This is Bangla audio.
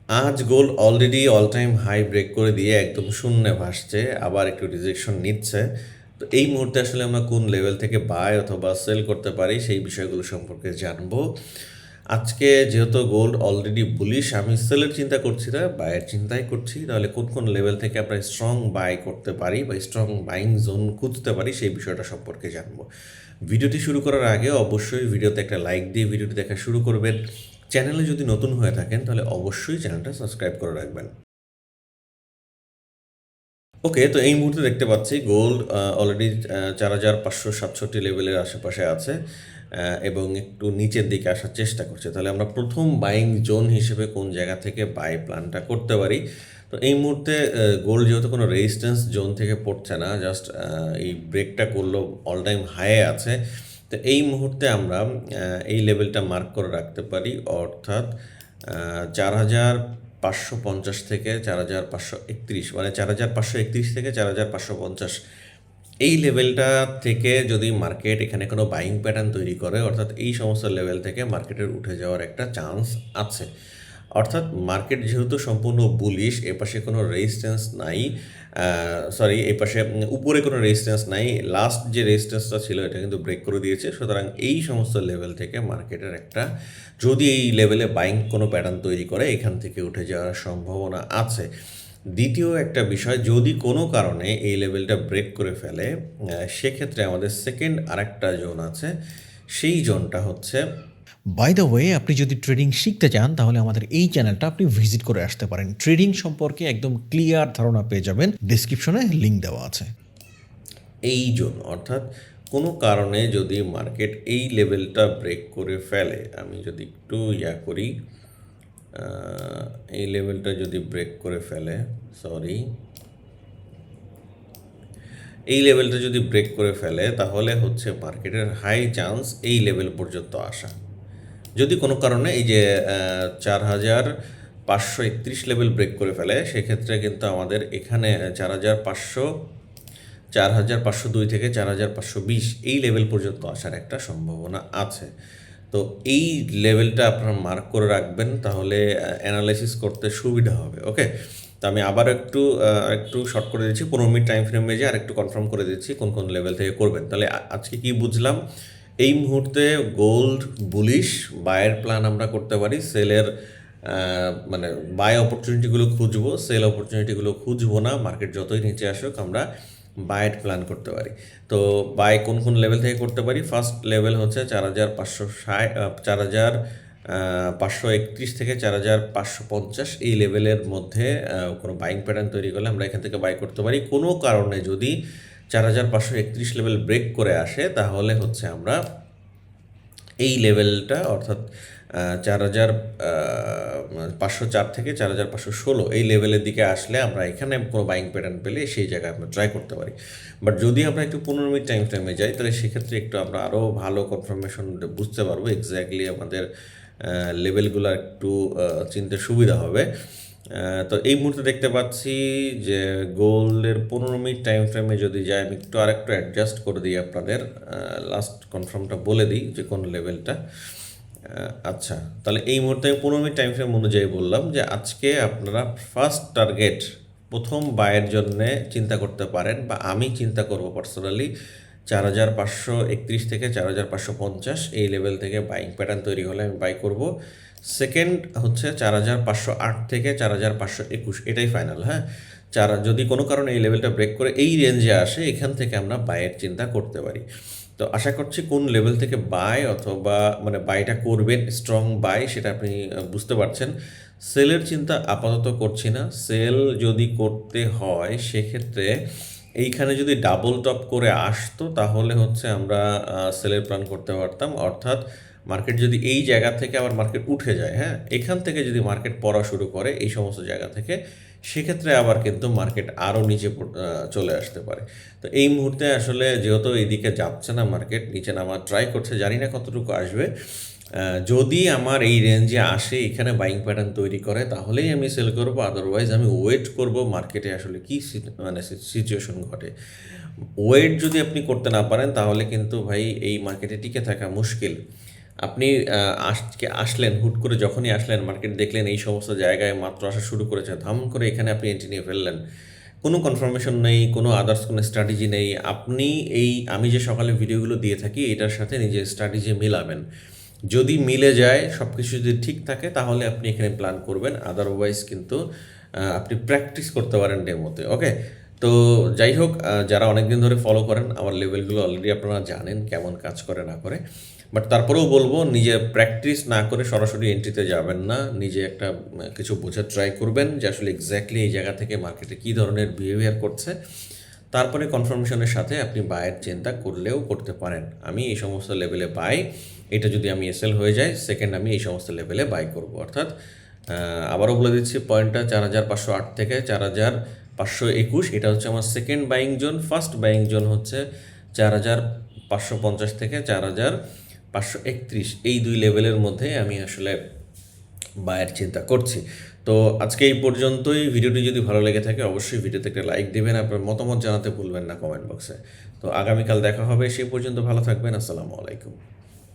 আজ gold already all time high break করে দিয়ে একদম শূন্যে ভাসছে, আবার একটু রিজেকশন নিচ্ছে। তো এই মুহূর্তে আসলে আমরা কোন লেভেল থেকে বাই অথবা সেল করতে পারি সেই বিষয়গুলো সম্পর্কে জানবো। আজকে যেহেতু গোল্ড অলরেডি বুলিশ, আমি সেলের চিন্তা করছি না, বাইয়ের চিন্তাই করছি। তাহলে কোন কোন লেভেল থেকে আমরা স্ট্রং বাই করতে পারি বা স্ট্রং বাইং জোন খুঁজতে পারি সেই বিষয়টা সম্পর্কে জানবো। ভিডিওটি শুরু করার আগে অবশ্যই ভিডিওতে একটা লাইক দিয়ে ভিডিওটি দেখা শুরু করবেন। চ্যানেলে যদি নতুন হয়ে থাকেন তাহলে অবশ্যই চ্যানেলটা সাবস্ক্রাইব করে রাখবেন। ওকে, তো এই মুহূর্তে দেখতে পাচ্ছি গোল্ড অলরেডি 4,567 লেভেলের আশেপাশে আছে এবং একটু নিচের দিকে আসার চেষ্টা করছে। তাহলে আমরা প্রথম বাইং জোন হিসেবে কোন জায়গা থেকে বাই প্ল্যানটা করতে পারি? তো এই মুহূর্তে গোল্ড যেহেতু কোনো রেজিস্ট্যান্স জোন থেকে পড়ছে না, জাস্ট এই ব্রেকটা করলো, অল টাইম হাইয়ে আছে। তো এই মুহূর্তে আমরা এই লেভেলটা মার্ক করে রাখতে পারি, অর্থাৎ 4,550 থেকে 4,531, মানে 4,531 থেকে 4,550 এই লেভেলটা থেকে যদি মার্কেট এখানে কোনো বাইং প্যাটার্ন তৈরি করে, অর্থাৎ এই সমস্ত লেভেল থেকে মার্কেটের উঠে যাওয়ার একটা চান্স আছে। অর্থাৎ মার্কেট যেহেতু সম্পূর্ণ বুলিশ, এপাশে কোনো রেজিস্ট্যান্স নাই, সরি এপাশে উপরে কোনো রেজিস্ট্যান্স নাই, লাস্ট যে রেজিস্ট্যান্সটা ছিল এটা কিন্তু ব্রেক করে দিয়েছে। সুতরাং এই সমস্ত লেভেল থেকে মার্কেটের একটা, যদি এই লেভেলে বাইং কোনো প্যাটার্ন তৈরি করে, এখান থেকে উঠে যাওয়ার সম্ভাবনা আছে। দ্বিতীয় একটা বিষয়, যদি কোনো কারণে এই লেভেলটা ব্রেক করে ফেলে, সেক্ষেত্রে আমাদের সেকেন্ড আরেকটা জোন আছে। সেই জোনটা হচ্ছে, বাই দ্য ওয়ে, আপনি যদি ট্রেডিং শিখতে চান তাহলে আমাদের এই চ্যানেলটা আপনি ভিজিট করে আসতে পারেন। ট্রেডিং সম্পর্কে একদম ক্লিয়ার ধারণা পেয়ে যাবেন, ডিসক্রিপশনে লিঙ্ক দেওয়া আছে। এই জোন অর্থাৎ কোনো কারণে যদি মার্কেট এই লেভেলটা ব্রেক করে ফেলে, আমি যদি একটু করি, এই লেভেলটা যদি ব্রেক করে ফেলে, সরি, এই লেভেলটা যদি ব্রেক করে ফেলে, তাহলে হচ্ছে মার্কেটের হাই চান্স এই লেভেল পর্যন্ত আসা। যদি কোনো কারণে এই যে 4,531 লেভেল ব্রেক করে ফেলে, সেক্ষেত্রে কিন্তু আমাদের এখানে 4,502 থেকে 4,520 এই লেভেল পর্যন্ত আসার একটা সম্ভাবনা আছে। তো এই লেভেলটা আপনারা মার্ক করে রাখবেন, তাহলে অ্যানালাইসিস করতে সুবিধা হবে। ওকে, তো আমি আবার একটু শর্ট করে দিচ্ছি, 15 মিনিট টাইম ফ্রেমে যে আর একটু কনফার্ম করে দিচ্ছি কোন কোন লেভেল থেকে করবেন। তাহলে আজকে কি বুঝলাম? এই মুহূর্তে গোল্ড বুলিশ, বায়ের প্ল্যান আমরা করতে পারি, সেলের মানে বাই অপরচুনিটিগুলো খুঁজবো, সেল অপরচুনিটিগুলো খুঁজবো না। মার্কেট যতই নিচে আসুক আমরা বায়ের প্ল্যান করতে পারি। তো বাই কোন কোন লেভেল থেকে করতে পারি? ফার্স্ট লেভেল হচ্ছে 4,531 থেকে 4,550 এই লেভেলের মধ্যে কোনো বাইং প্যাটার্ন তৈরি করলে আমরা এখান থেকে বাই করতে পারি। কোনো কারণে যদি 4,531 লেভেল ব্রেক করে আসে, তাহলে হচ্ছে আমরা এই লেভেলটা, অর্থাৎ 4,504 থেকে 4,516 এই লেভেলের দিকে আসলে আমরা এখানে কোনো বাইং প্যাটার্ন পেলে সেই জায়গায় আমরা ট্রাই করতে পারি। বাট যদি আমরা একটু 15 মিনিট টাইম ফ্রেমে যাই, তাহলে সেক্ষেত্রে একটু আমরা আরও ভালো কনফার্মেশন বুঝতে পারবো, এক্স্যাক্টলি আমাদের লেভেলগুলো একটু চিনতে সুবিধা হবে। তো এই মুহূর্তে দেখতে পাচ্ছি যে গোল্ডের 15 মিনিট টাইম ফ্রেমে যদি যাই, আমি একটু আরেকটু অ্যাডজাস্ট করে দিই, আপনাদের লাস্ট কনফার্মটা বলে দিই যে কোন লেভেলটা। আচ্ছা, তাহলে এই মুহূর্তে আমি 15 মিনিট টাইম ফ্রেম অনুযায়ী বললাম যে আজকে আপনারা ফার্স্ট টার্গেট প্রথম বায়ের জন্যে চিন্তা করতে পারেন, বা আমি চিন্তা করব পার্সোনালি 4,531 থেকে 4,550 এই লেভেল থেকে বাইং প্যাটার্ন তৈরি হলে আমি বাই করব। সেকেন্ড হচ্ছে 4,508 থেকে 4,521, এটাই ফাইনাল। হ্যাঁ, যদি কোনো কারণে এই লেভেলটা ব্রেক করে এই রেঞ্জে আসে, এখান থেকে আমরা বাইয়ের চিন্তা করতে পারি। তো আশা করছি কোন লেভেল থেকে বাই অথবা মানে বাইটা করবেন, স্ট্রং বাই, সেটা আপনি বুঝতে পারছেন। সেলের চিন্তা আপাতত করছি না। সেল যদি করতে হয়, সেক্ষেত্রে এইখানে যদি ডাবল টপ করে আসতো, তাহলে হচ্ছে আমরা সেলের প্ল্যান করতে পারতাম। অর্থাৎ মার্কেট যদি এই জায়গা থেকে আবার মার্কেট উঠে যায়, হ্যাঁ, এখান থেকে যদি মার্কেট পড়া শুরু করে এই সমস্ত জায়গা থেকে, সেক্ষেত্রে আবার কিন্তু মার্কেট আরও নিচে চলে আসতে পারে। তো এই মুহূর্তে আসলে যেহেতু এইদিকে যাচ্ছে না, মার্কেট নিচে নামার ট্রাই করছে, জানি না কতটুকু আসবে। যদি আমার এই রেঞ্জে আসে, এখানে বাইং প্যাটার্ন তৈরি করে, তাহলেই আমি সেল করব। আদারওয়াইজ আমি ওয়েট করব মার্কেটে আসলে কী মানে সিচুয়েশন ঘটে। ওয়েট যদি আপনি করতে না পারেন, তাহলে কিন্তু ভাই এই মার্কেটে টিকে থাকা মুশকিল। আপনি আজকে আসলেন, হুট করে যখনই আসলেন মার্কেট দেখলেন এই সমস্ত জায়গায় মাত্র আসা শুরু করেছে, ধাম করে এখানে আপনি এন্ট্রি নিয়ে ফেললেন। কোনো কনফার্মেশন নেই, কোনো আদার্স কোনো স্ট্র্যাটেজি নেই। আপনি আমি যে সকালে ভিডিওগুলো দিয়ে থাকি এটার সাথে নিজের স্ট্র্যাটেজি মিলাবেন। যদি মিলে যায়, সব কিছু যদি ঠিক থাকে তাহলে আপনি এখানে প্ল্যান করবেন, আদারওয়াইজ কিন্তু আপনি প্র্যাকটিস করতে পারেন ডেমোতে। ওকে, তো যাই হোক, যারা অনেক দিন ধরে ফলো করেন আমার লেভেলগুলো অলরেডি আপনারা জানেন কেমন কাজ করে না করে, বাট তারপরেও বলবো নিজে প্র্যাকটিস না করে সরাসরি এন্ট্রিতে যাবেন না। নিজে একটা কিছু বোঝার ট্রাই করবেন যে আসলে এক্স্যাক্টলি এই জায়গা থেকে মার্কেটে কী ধরনের বিহেভিয়ার করছে, তারপরে কনফার্মেশনের সাথে আপনি বায়ের চিন্তা করলেও করতে পারেন। আমি এই সমস্ত লেভেলে বাই, এটা যদি আমি এসএল হয়ে যায় সেকেন্ড আমি এই সমস্ত লেভেলে বাই করব। অর্থাৎ আবারও বলে দিচ্ছি পয়েন্টটা, 4508 থেকে 4521, এটা হচ্ছে আমার second buying zone. First buying zone হচ্ছে 4550 থেকে 4531, এই দুই লেভেলের মধ্যে আমি আসলে বায়ের চিন্তা করছি। তো আজকে এই পর্যন্তই। ভিডিওটি যদি ভালো লেগে থাকে অবশ্যই ভিডিওতে একটা লাইক দেবেন, আপনার মতামত জানাতে ভুলবেন না কমেন্ট বক্সে। তো আগামীকাল দেখা হবে, সেই পর্যন্ত ভালো থাকবেন। আসসালামু আলাইকুম।